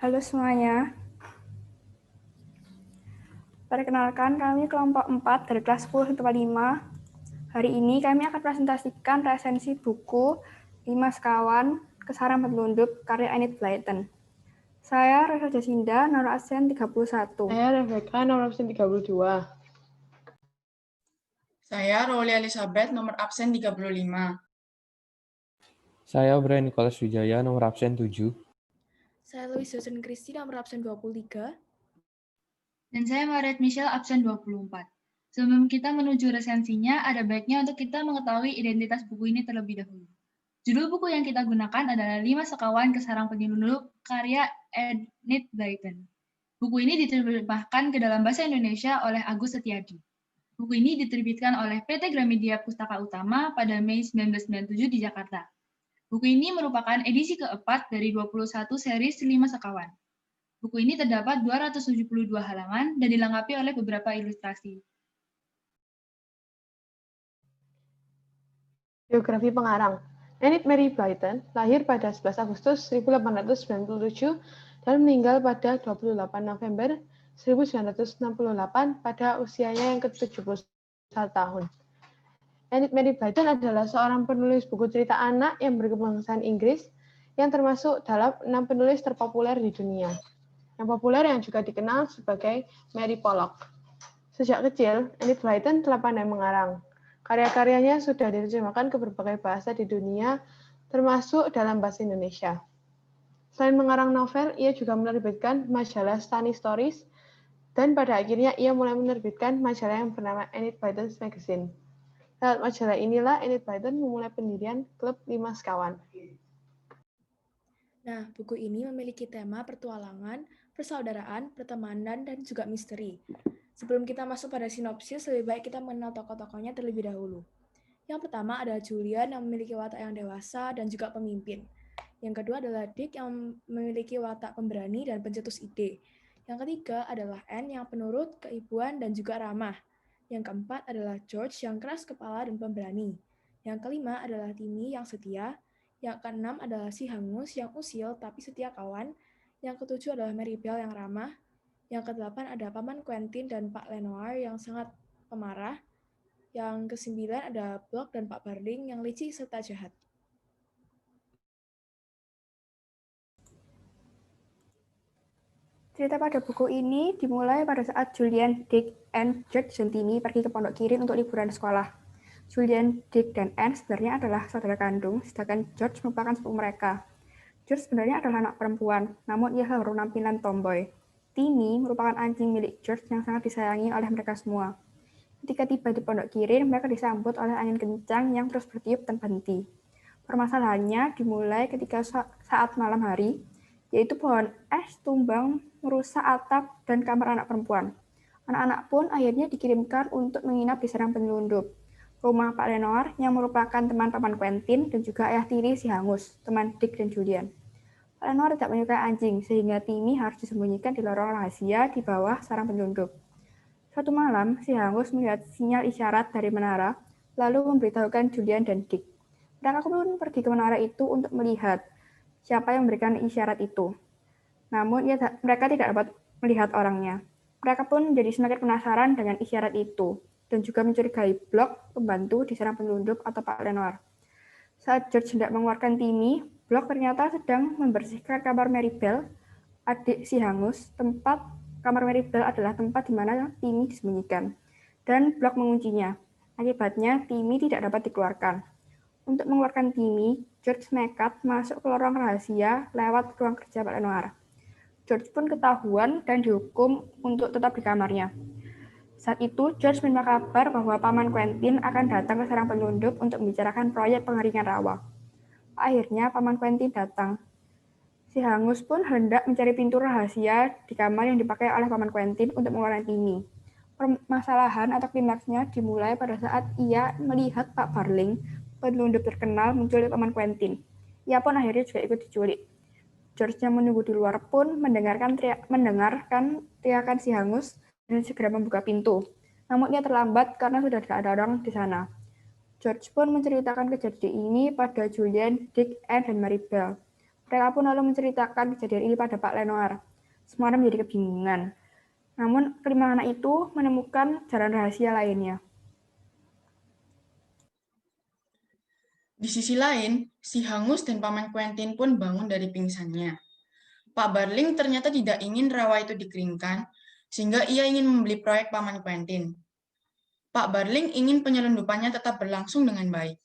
Halo semuanya, perkenalkan kami kelompok 4 dari kelas 10 5. Hari ini kami akan presentasikan resensi buku 5 Sekawan Kesarang Penyelundup karya Enid Blyton. Saya Reza Jasinda, nomor absen 31. Saya Rebecca, nomor absen 32. Saya Roli Elizabeth, nomor absen 35. Saya Brian Nicholas Wijaya, nomor absen 7. Saya Louis Johnson Christie, nomor absen 23. Dan saya Maret Michelle, absen 24. Sebelum kita menuju resensinya, ada baiknya untuk kita mengetahui identitas buku ini terlebih dahulu. Judul buku yang kita gunakan adalah 5 Sekawan Kesarang Penyelundup karya Enid Blyton. Buku ini diterjemahkan ke dalam bahasa Indonesia oleh Agus Setiadi. Buku ini diterbitkan oleh PT Gramedia Pustaka Utama pada Mei 1997 di Jakarta. Buku ini merupakan edisi keempat dari 21 series 5 Sekawan. Buku ini terdapat 272 halaman dan dilengkapi oleh beberapa ilustrasi. Biografi pengarang. Enid Mary Blyton lahir pada 11 Agustus 1897 dan meninggal pada 28 November 1968 pada usianya yang ke-71 tahun. Enid Mary Blyton adalah seorang penulis buku cerita anak yang berkebangsaan Inggris yang termasuk dalam 6 penulis terpopuler di dunia. Yang populer yang juga dikenal sebagai Mary Pollock. Sejak kecil, Enid Blyton telah pandai mengarang. Karya-karyanya sudah diterjemahkan ke berbagai bahasa di dunia, termasuk dalam bahasa Indonesia. Selain mengarang novel, ia juga menerbitkan majalah Sunny Stories, dan pada akhirnya ia mulai menerbitkan majalah yang bernama Enid Blyton's Magazine. Lewat majalah inilah Enid Blyton memulai pendirian klub 5 Sekawan. Nah, buku ini memiliki tema pertualangan, persaudaraan, pertemanan, dan juga misteri. Sebelum kita masuk pada sinopsis, lebih baik kita mengenal tokoh-tokohnya terlebih dahulu. Yang pertama adalah Julian yang memiliki watak yang dewasa dan juga pemimpin. Yang kedua adalah Dick yang memiliki watak pemberani dan pencetus ide. Yang ketiga adalah Anne yang penurut, keibuan, dan juga ramah. Yang keempat adalah George yang keras kepala dan pemberani. Yang kelima adalah Timmy yang setia. Yang keenam adalah si Hangus yang usil tapi setia kawan. Yang ketujuh adalah Maribel yang ramah. Yang kedelapan ada Paman Quentin dan Pak Lenoir yang sangat pemarah. Yang kesembilan ada Block dan Pak Barding yang licik serta jahat. Cerita pada buku ini dimulai pada saat Julian, Dick, Anne, George, dan Timmy pergi ke Pondok Kirin untuk liburan sekolah. Julian, Dick, dan Anne sebenarnya adalah saudara kandung, sedangkan George merupakan sepupu mereka. George sebenarnya adalah anak perempuan, namun ia selalu penampilan tomboy. Timmy merupakan anjing milik George yang sangat disayangi oleh mereka semua. Ketika tiba di Pondok Kirin, mereka disambut oleh angin kencang yang terus bertiup tanpa henti. Permasalahannya dimulai ketika saat malam hari, yaitu pohon es tumbang merusak atap dan kamar anak perempuan. Anak-anak pun akhirnya dikirimkan untuk menginap di sarang penyelundup. Rumah Pak Lenoir yang merupakan teman Paman Quentin dan juga ayah tiri si Hangus, teman Dick dan Julian. Pak Lenoir tidak menyukai anjing, sehingga Timmy harus disembunyikan di lorong rahasia di bawah sarang penyelundup. Suatu malam, si Hangus melihat sinyal isyarat dari menara, lalu memberitahukan Julian dan Dick. Mereka pun pergi ke menara itu untuk melihat siapa yang memberikan isyarat itu. Namun mereka tidak dapat melihat orangnya. Mereka pun menjadi semakin penasaran dengan isyarat itu, dan juga mencurigai Block, pembantu di sarang penyelundup atau Pak Lenoir. Saat George hendak mengeluarkan Timmy, Block ternyata sedang membersihkan kamar Maribel, adik si Hangus. Kamar Maribel adalah tempat di mana Timmy disembunyikan, dan Block menguncinya. Akibatnya, Timmy tidak dapat dikeluarkan. Untuk mengeluarkan Timmy, George nekat masuk ke lorong rahasia lewat ruang kerja Pak Lenoir. George pun ketahuan dan dihukum untuk tetap di kamarnya. Saat itu, George menerima kabar bahwa Paman Quentin akan datang ke sarang penyelundup untuk membicarakan proyek pengeringan rawa. Akhirnya, Paman Quentin datang. Si Hangus pun hendak mencari pintu rahasia di kamar yang dipakai oleh Paman Quentin untuk mengeluarkan Timmy. Permasalahan atau klimaksnya dimulai pada saat ia melihat Pak Barling, penyelundup terkenal, menculik Paman Quentin. Ia pun akhirnya juga ikut diculik. George yang menunggu di luar pun mendengarkan teriakan si Hangus dan segera membuka pintu. Namun ia terlambat karena sudah tidak ada orang di sana. George pun menceritakan kejadian ini pada Julian, Dick, Anne, dan Maribel. Mereka pun lalu menceritakan kejadian ini pada Pak Lenoir. Semua orang menjadi kebingungan. Namun, kelima anak itu menemukan jalan rahasia lainnya. Di sisi lain, si Hangus dan Paman Quentin pun bangun dari pingsannya. Pak Barling ternyata tidak ingin rawa itu dikeringkan, sehingga ia ingin membeli proyek Paman Quentin. Pak Barling ingin penyelundupannya tetap berlangsung dengan baik.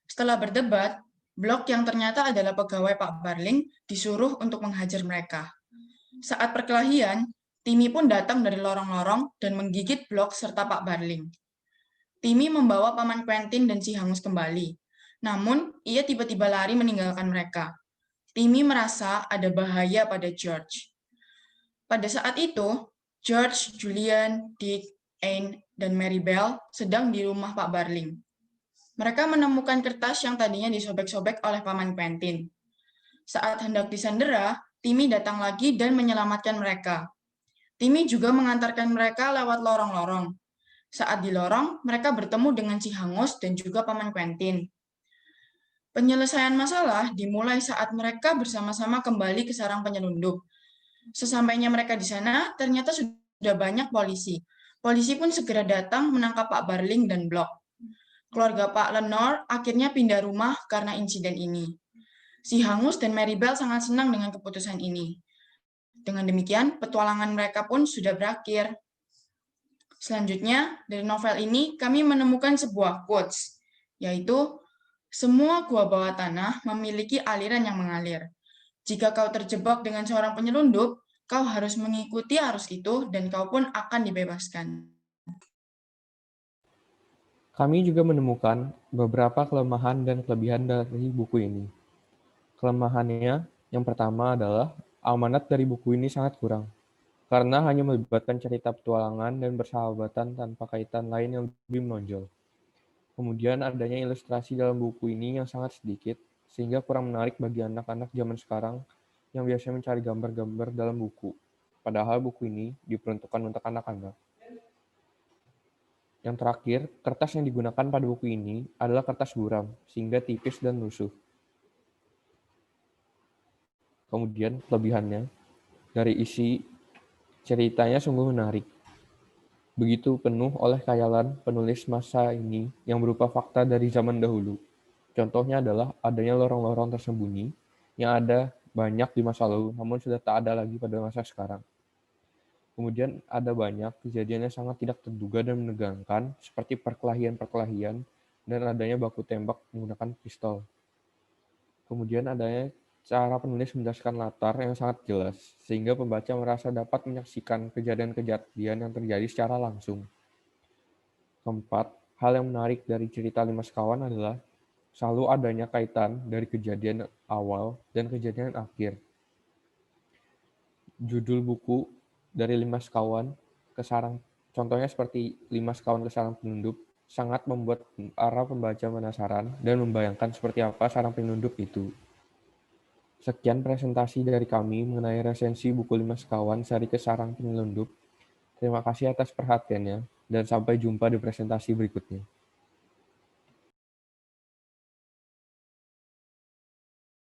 Setelah berdebat, Blok yang ternyata adalah pegawai Pak Barling disuruh untuk menghajar mereka. Saat perkelahian, Timmy pun datang dari lorong-lorong dan menggigit Blok serta Pak Barling. Timmy membawa Paman Quentin dan si Hangus kembali. Namun, ia tiba-tiba lari meninggalkan mereka. Timmy merasa ada bahaya pada George. Pada saat itu, George, Julian, Dick, Anne, dan Mary Bell sedang di rumah Pak Barling. Mereka menemukan kertas yang tadinya disobek-sobek oleh Paman Quentin. Saat hendak disandera, Timmy datang lagi dan menyelamatkan mereka. Timmy juga mengantarkan mereka lewat lorong-lorong. Saat di lorong, mereka bertemu dengan si Hangus dan juga Paman Quentin. Penyelesaian masalah dimulai saat mereka bersama-sama kembali ke sarang penyelundup. Sesampainya mereka di sana, ternyata sudah banyak polisi. Polisi pun segera datang menangkap Pak Barling dan Blok. Keluarga Pak Lenoir akhirnya pindah rumah karena insiden ini. Si Hangus dan Mary Bell sangat senang dengan keputusan ini. Dengan demikian, petualangan mereka pun sudah berakhir. Selanjutnya, dari novel ini kami menemukan sebuah quotes, yaitu, semua gua bawah tanah memiliki aliran yang mengalir. Jika kau terjebak dengan seorang penyelundup, kau harus mengikuti arus itu dan kau pun akan dibebaskan. Kami juga menemukan beberapa kelemahan dan kelebihan dari buku ini. Kelemahannya yang pertama adalah amanat dari buku ini sangat kurang, karena hanya melibatkan cerita petualangan dan persahabatan tanpa kaitan lain yang lebih menonjol. Kemudian adanya ilustrasi dalam buku ini yang sangat sedikit, sehingga kurang menarik bagi anak-anak zaman sekarang yang biasanya mencari gambar-gambar dalam buku. Padahal buku ini diperuntukkan untuk anak-anak. Yang terakhir, kertas yang digunakan pada buku ini adalah kertas buram, sehingga tipis dan lusuh. Kemudian, kelebihannya, dari isi ceritanya sungguh menarik. Begitu penuh oleh khayalan penulis masa ini yang berupa fakta dari zaman dahulu. Contohnya adalah adanya lorong-lorong tersembunyi yang ada banyak di masa lalu, namun sudah tak ada lagi pada masa sekarang. Kemudian ada banyak kejadian yang sangat tidak terduga dan menegangkan, seperti perkelahian-perkelahian dan adanya baku tembak menggunakan pistol. Kemudian adanya cara penulis menjelaskan latar yang sangat jelas, sehingga pembaca merasa dapat menyaksikan kejadian-kejadian yang terjadi secara langsung. Keempat, hal yang menarik dari cerita Lima Sekawan adalah selalu adanya kaitan dari kejadian awal dan kejadian akhir. Judul buku dari Lima Sekawan ke Sarang, contohnya seperti Lima Sekawan ke Sarang Penyelundup, sangat membuat para pembaca penasaran dan membayangkan seperti apa sarang penyelundup itu. Sekian presentasi dari kami mengenai resensi buku Lima Sekawan seri ke Sarang Penyelundup. Terima kasih atas perhatiannya, dan sampai jumpa di presentasi berikutnya.